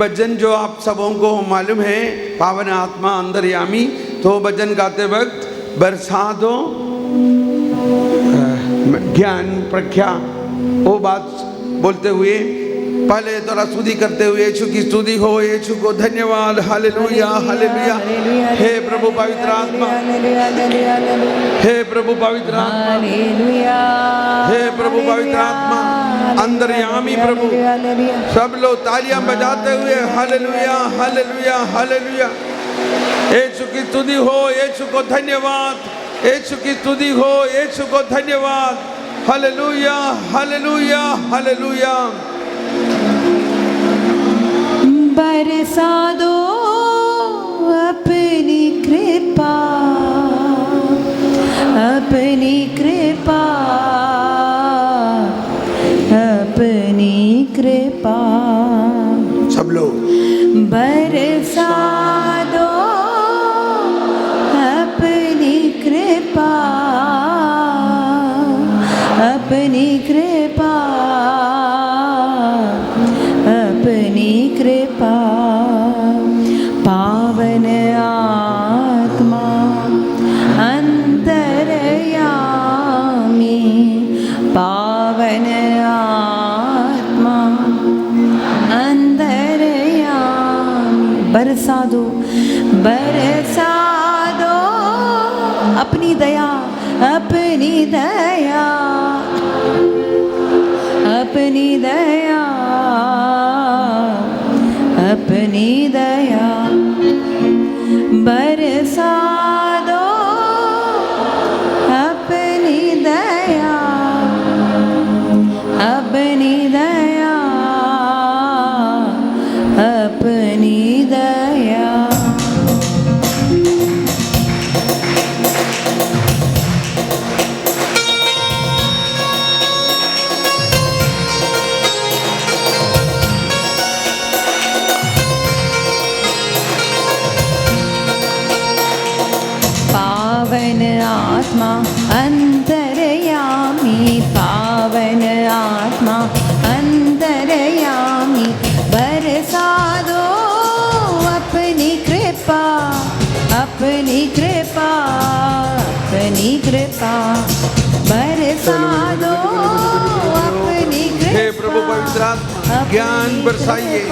भजन जो आप सबों को मालूम है, पावन आत्मा अंतर्यामी, तो भजन गाते वक्त बरसा दो ज्ञान प्रज्ञा, वो बात बोलते हुए पहले थोड़ा स्तुति करते हुए यीशु की स्तुति हो, यीशु को धन्यवाद, हालेलुया हालेलुया। हे प्रभु पवित्र आत्मा, हे प्रभु पवित्र आत्मा, हे प्रभु पवित्र आत्मा अंतर्यामी प्रभु, सब लोग तालियां बजाते हुए हालेलुया हालेलुया हालेलुया। यीशु की स्तुति हो, यीशु को धन्यवाद, यीशु की स्तुति हो, यीशु को धन्यवाद, हालेलुया हालेलुया हालेलुया। बरसा दो अपनी कृपा, अपनी कृपा, अपनी कृपा, सब लोग बरसा दो अपनी कृपा, अपनी कृपा, अपनी कृपा। पावन आत्मा अंतर्यामी, पावन आत्मा अंतर्यामी, बरसा दो, बरसा दो अपनी दया, अपनी दया, अपनी दया, अपनी दया, बरसा दो अपनी दया, अपनी दया, अपनी दया। पावन आत्मा अंतर्यामी, पावन आत्मा अंतर्यामी, बरसा दो अपनी कृपा, अपनी कृपा, अपनी कृपा, बरसा दो अपनी कृपा। हे प्रभु पवित्र आत्मा ज्ञान बरसाइए,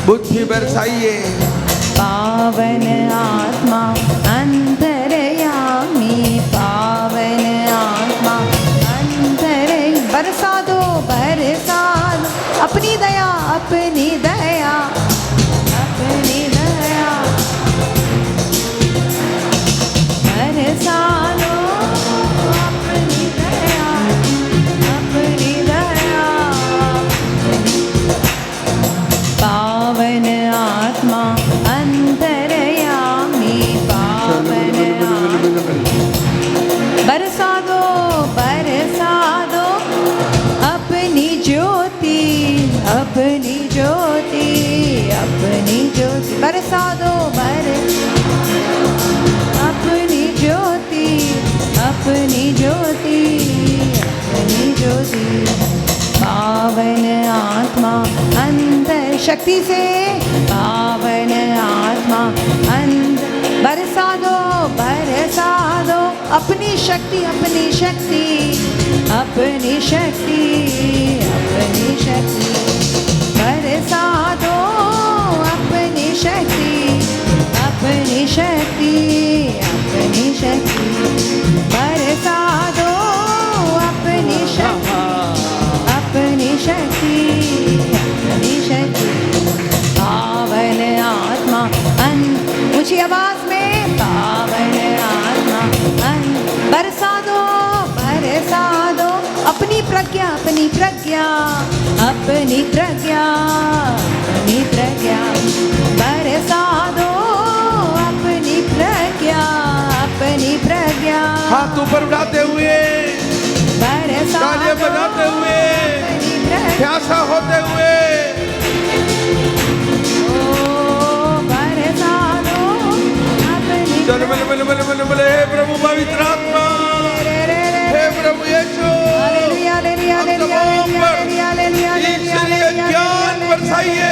बुद्धि बरसाइए। पावन आत्मा अंतर्यामी, पावन आत्मा अंतर्यामी, बरसा दो, बरसा दो अपनी दया, अपनी दया, अपनी दया, बरसा दो अपनी दया, अपनी दया। पावन आत्मा अंतर्यामी, पावन बरसा दो, बरसा दो अपनी ज्योति, अपनी ज्योति, अपनी ज्योति, बरसा दो, अपनी ज्योति, अपनी ज्योति, अपनी ज्योति। पावन आत्मा अंतर शक्ति से, पावन आत्मा अंतर, बरसा दो, बरसा दो अपनी शक्ति, अपनी शक्ति, अपनी शक्ति, अपनी शक्ति, बरसा दो अपनी शक्ति, अपनी शक्ति, अपनी शक्ति, बरसा दो अपनी शक्ति, अपनी शक्ति, अपनी शक्ति। पावन आत्मा ऊंची आवाज में, पावन आत्मा बरसा दो, बरसा दो अपनी प्रज्ञा, अपनी प्रज्ञा, अपनी प्रज्ञा, अपनी प्रज्ञा, बरसा दो अपनी प्रज्ञा, अपनी प्रज्ञा। हाथ ऊपर उठाते हुए, तालियां बजाते हुए, प्यासा होते हुए, चलो मिले मिले मिले मिले मिले। हे प्रभु पवित्र आत्मा, हे प्रभु यीशु, ज्ञान बरसाइए,